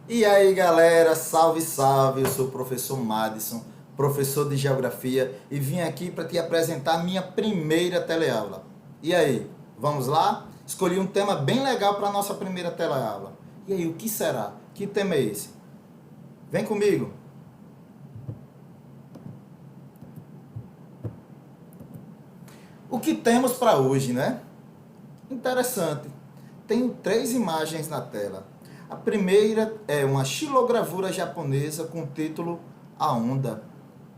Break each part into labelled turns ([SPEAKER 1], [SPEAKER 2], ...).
[SPEAKER 1] E aí galera, salve salve, eu sou o professor Madison, professor de Geografia e vim aqui para te apresentar minha primeira teleaula. E aí, vamos lá? Escolhi um tema bem legal para a nossa primeira teleaula. E aí, o que será? Que tema é esse? Vem comigo! O que temos para hoje, né? Interessante. Tenho três imagens na tela. A primeira é uma xilogravura japonesa com o título A Onda.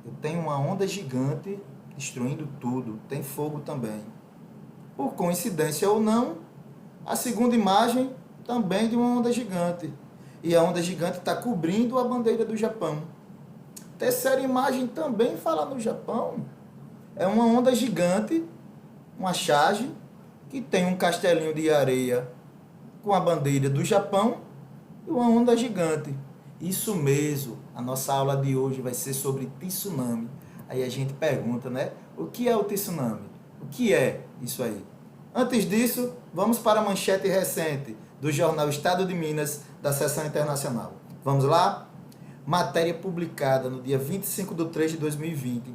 [SPEAKER 1] Eu tenho uma onda gigante destruindo tudo. Tem fogo também. Por coincidência ou não, a segunda imagem também de uma onda gigante. E a onda gigante está cobrindo a bandeira do Japão. Terceira imagem também fala no Japão. É uma onda gigante, uma charge, que tem um castelinho de areia com a bandeira do Japão e uma onda gigante. Isso mesmo, a nossa aula de hoje vai ser sobre tsunami. Aí a gente pergunta, né? O que é o tsunami? O que é isso aí? Antes disso, vamos para a manchete recente do jornal Estado de Minas, da seção internacional. Vamos lá? Matéria publicada no dia 25 de 3 de 2020.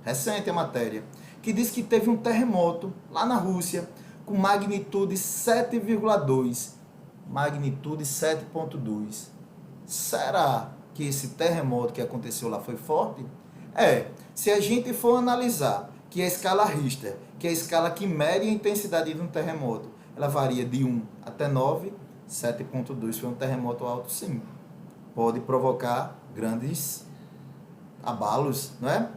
[SPEAKER 1] Recente a matéria, que diz que teve um terremoto lá na Rússia com magnitude 7,2, magnitude 7,2. Será que esse terremoto que aconteceu lá foi forte? Se a gente for analisar que a escala Richter, que é a escala que mede a intensidade de um terremoto, ela varia de 1 até 9, 7,2 foi um terremoto alto, sim. Pode provocar grandes abalos, não é?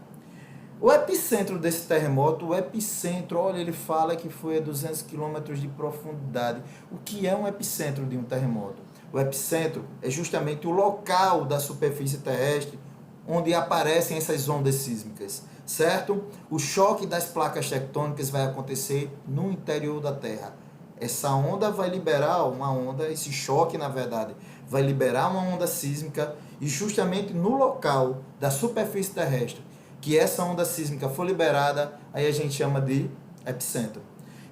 [SPEAKER 1] O epicentro desse terremoto, olha, ele fala que foi a 200 quilômetros de profundidade. O que é um epicentro de um terremoto? O epicentro é justamente o local da superfície terrestre onde aparecem essas ondas sísmicas, certo? O choque das placas tectônicas vai acontecer no interior da Terra. Essa onda vai liberar esse choque, na verdade, vai liberar uma onda sísmica e justamente no local da superfície terrestre que essa onda sísmica for liberada, aí a gente chama de epicentro.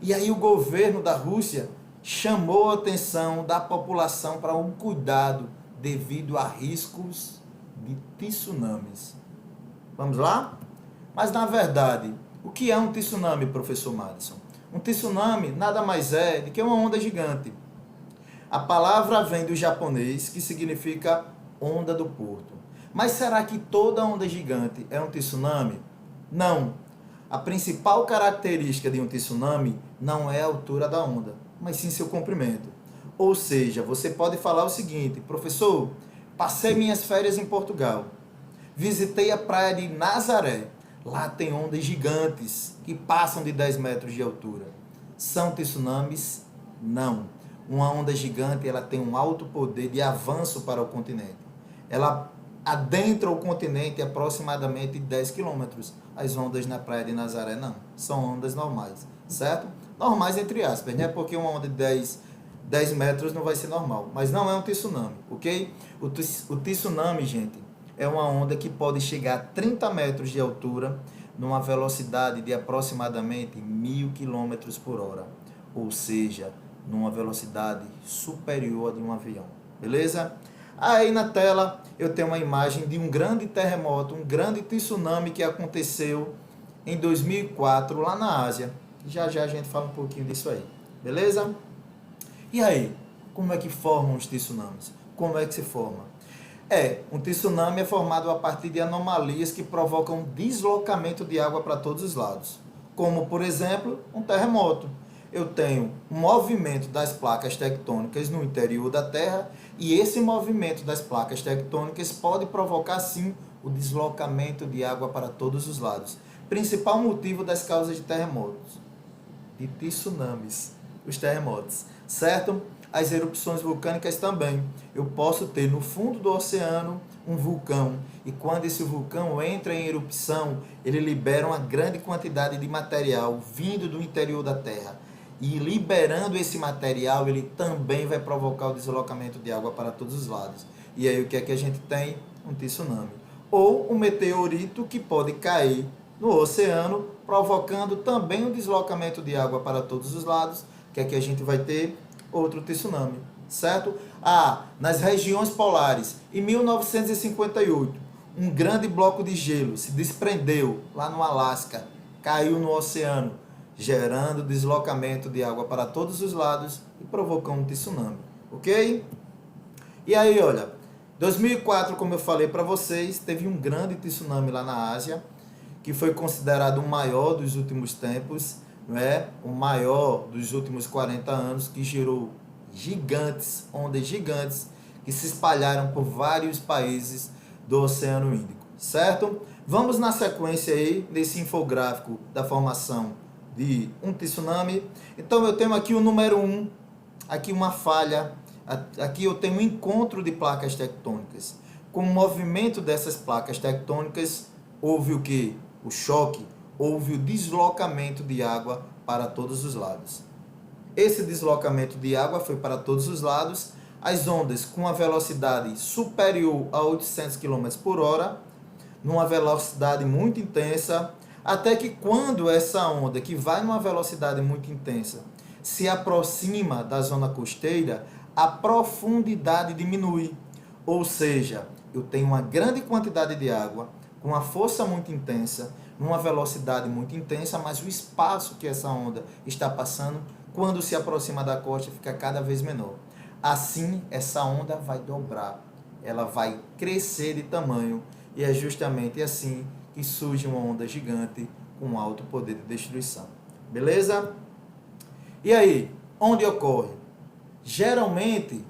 [SPEAKER 1] E aí o governo da Rússia chamou a atenção da população para um cuidado devido a riscos de tsunamis. Vamos lá? Mas na verdade, o que é um tsunami, professor Madison? Um tsunami nada mais é do que uma onda gigante. A palavra vem do japonês, que significa onda do porto. Mas será que toda onda gigante é um tsunami? Não. A principal característica de um tsunami não é a altura da onda, mas sim seu comprimento. Ou seja, você pode falar o seguinte: professor, passei minhas férias em Portugal, visitei a praia de Nazaré, lá tem ondas gigantes que passam de 10 metros de altura. São tsunamis? Não. Uma onda gigante, ela tem um alto poder de avanço para o continente. Ela adentra o continente aproximadamente 10 quilômetros. As ondas na praia de Nazaré não, são ondas normais, certo? Normais entre aspas, né? Porque uma onda de 10 metros não vai ser normal, mas não é um tsunami, ok? O tsunami, gente, é uma onda que pode chegar a 30 metros de altura numa velocidade de aproximadamente 1.000 quilômetros por hora, ou seja, numa velocidade superior a de um avião, beleza? Aí na tela eu tenho uma imagem de um grande terremoto, um grande tsunami que aconteceu em 2004 lá na Ásia. Já já a gente fala um pouquinho disso aí, beleza? E aí, como é que formam os tsunamis? Como é que se forma? Um tsunami é formado a partir de anomalias que provocam deslocamento de água para todos os lados, como por exemplo um terremoto. Eu tenho um movimento das placas tectônicas no interior da Terra e esse movimento das placas tectônicas pode provocar, sim, o deslocamento de água para todos os lados. Principal motivo das causas de terremotos, de tsunamis, os terremotos, certo? As erupções vulcânicas também. Eu posso ter no fundo do oceano um vulcão e quando esse vulcão entra em erupção, ele libera uma grande quantidade de material vindo do interior da Terra. E liberando esse material, ele também vai provocar o deslocamento de água para todos os lados. E aí o que é que a gente tem? Um tsunami. Ou um meteorito que pode cair no oceano, provocando também um deslocamento de água para todos os lados. O que é que a gente vai ter? Outro tsunami, certo? Nas regiões polares, em 1958, um grande bloco de gelo se desprendeu lá no Alasca, caiu no oceano, gerando deslocamento de água para todos os lados e provocando um tsunami, ok? E aí, olha, 2004, como eu falei para vocês, teve um grande tsunami lá na Ásia, que foi considerado o maior dos últimos tempos, não é? O maior dos últimos 40 anos, que gerou ondas gigantes, que se espalharam por vários países do Oceano Índico, certo? Vamos na sequência aí, nesse infográfico da formação de um tsunami. Então eu tenho aqui o número 1, aqui uma falha, aqui eu tenho um encontro de placas tectônicas. Com o movimento dessas placas tectônicas, houve o que? O choque, houve o deslocamento de água para todos os lados. Esse deslocamento de água foi para todos os lados, as ondas com a velocidade superior a 800 km por hora, numa velocidade muito intensa, até que quando essa onda, que vai numa velocidade muito intensa, se aproxima da zona costeira, a profundidade diminui. Ou seja, eu tenho uma grande quantidade de água, com uma força muito intensa, numa velocidade muito intensa, mas o espaço que essa onda está passando, quando se aproxima da costa, fica cada vez menor. Assim, essa onda vai dobrar, ela vai crescer de tamanho, e é justamente assim que surge uma onda gigante com alto poder de destruição. Beleza? E aí, onde ocorre? Geralmente,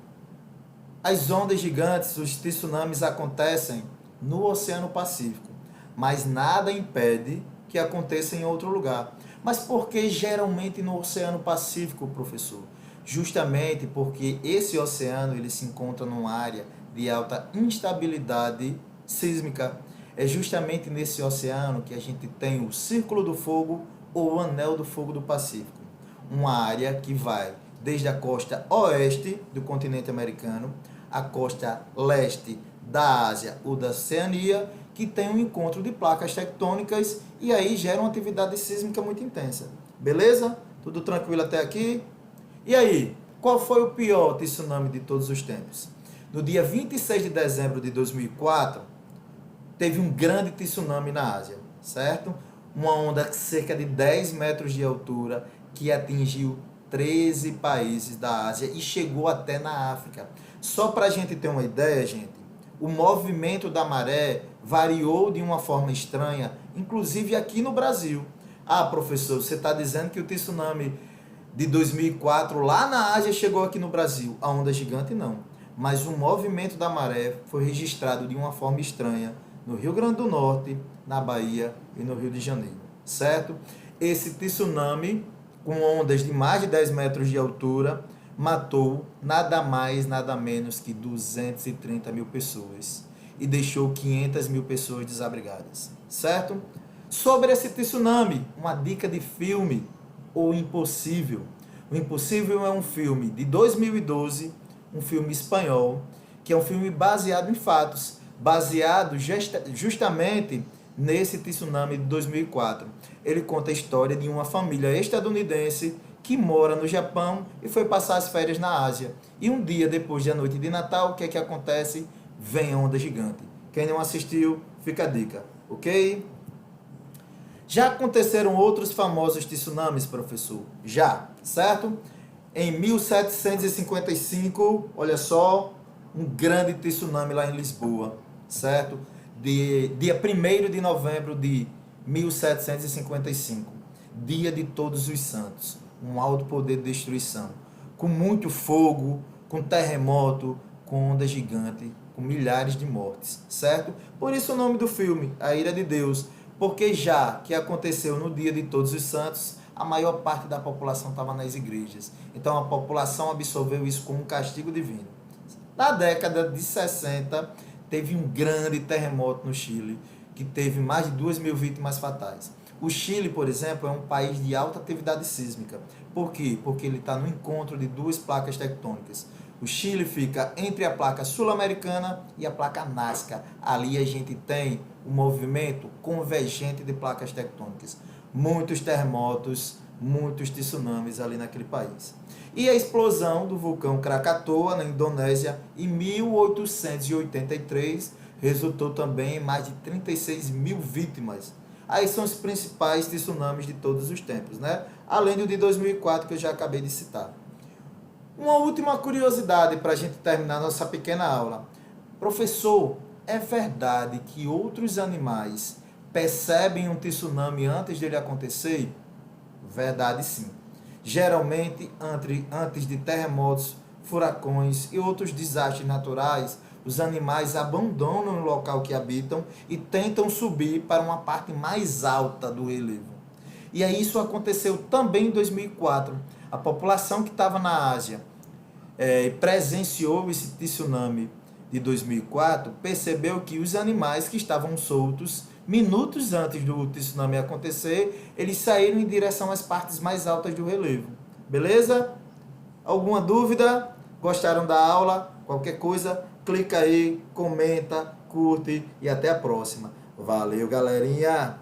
[SPEAKER 1] as ondas gigantes, os tsunamis acontecem no Oceano Pacífico, mas nada impede que aconteça em outro lugar. Mas por que geralmente no Oceano Pacífico, professor? Justamente porque esse oceano ele se encontra numa área de alta instabilidade sísmica. É justamente nesse oceano que a gente tem o Círculo do Fogo ou o Anel do Fogo do Pacífico. Uma área que vai desde a costa oeste do continente americano, a costa leste da Ásia ou da Oceania, que tem um encontro de placas tectônicas e aí gera uma atividade sísmica muito intensa. Beleza? Tudo tranquilo até aqui? E aí, qual foi o pior tsunami de todos os tempos? No dia 26 de dezembro de 2004, teve um grande tsunami na Ásia, certo? Uma onda de cerca de 10 metros de altura que atingiu 13 países da Ásia e chegou até na África. Só para a gente ter uma ideia, gente, o movimento da maré variou de uma forma estranha, inclusive aqui no Brasil. Professor, você está dizendo que o tsunami de 2004 lá na Ásia chegou aqui no Brasil. A onda gigante não. Mas o movimento da maré foi registrado de uma forma estranha no Rio Grande do Norte, na Bahia e no Rio de Janeiro. Certo? Esse tsunami, com ondas de mais de 10 metros de altura, matou nada mais, nada menos que 230 mil pessoas e deixou 500 mil pessoas desabrigadas. Certo? Sobre esse tsunami, uma dica de filme, O Impossível. O Impossível é um filme de 2012, um filme espanhol, que é um filme baseado em fatos, baseado justamente nesse tsunami de 2004. Ele conta a história de uma família estadunidense que mora no Japão e foi passar as férias na Ásia. E um dia depois da noite de Natal, o que é que acontece? Vem a onda gigante. Quem não assistiu, fica a dica, ok? Já aconteceram outros famosos tsunamis, professor? Já, certo? Em 1755, olha só, um grande tsunami lá em Lisboa, certo? Dia 1º de novembro de 1755, dia de Todos os Santos, um alto poder de destruição, com muito fogo, com terremoto, com onda gigante, com milhares de mortes, certo? Por isso o nome do filme, A Ira de Deus, porque já que aconteceu no dia de Todos os Santos, a maior parte da população estava nas igrejas. Então a população absorveu isso como um castigo divino. Na década de 60, teve um grande terremoto no Chile, que teve mais de 2.000 vítimas fatais. O Chile, por exemplo, é um país de alta atividade sísmica. Por quê? Porque ele está no encontro de duas placas tectônicas. O Chile fica entre a placa sul-americana e a placa Nazca. Ali a gente tem um movimento convergente de placas tectônicas. Muitos terremotos muitos tsunamis ali naquele país. E a explosão do vulcão Krakatoa, na Indonésia, em 1883, resultou também em mais de 36 mil vítimas. Aí são os principais tsunamis de todos os tempos, né? Além do de 2004, que eu já acabei de citar. Uma última curiosidade para a gente terminar nossa pequena aula. Professor, é verdade que outros animais percebem um tsunami antes dele acontecer? Verdade, sim. Geralmente, antes de terremotos, furacões e outros desastres naturais, os animais abandonam o local que habitam e tentam subir para uma parte mais alta do relevo. E aí isso aconteceu também em 2004. A população que estava na Ásia presenciou esse tsunami de 2004, percebeu que os animais que estavam soltos, minutos antes do tsunami acontecer, eles saíram em direção às partes mais altas do relevo. Beleza? Alguma dúvida? Gostaram da aula? Qualquer coisa, clica aí, comenta, curte e até a próxima. Valeu, galerinha!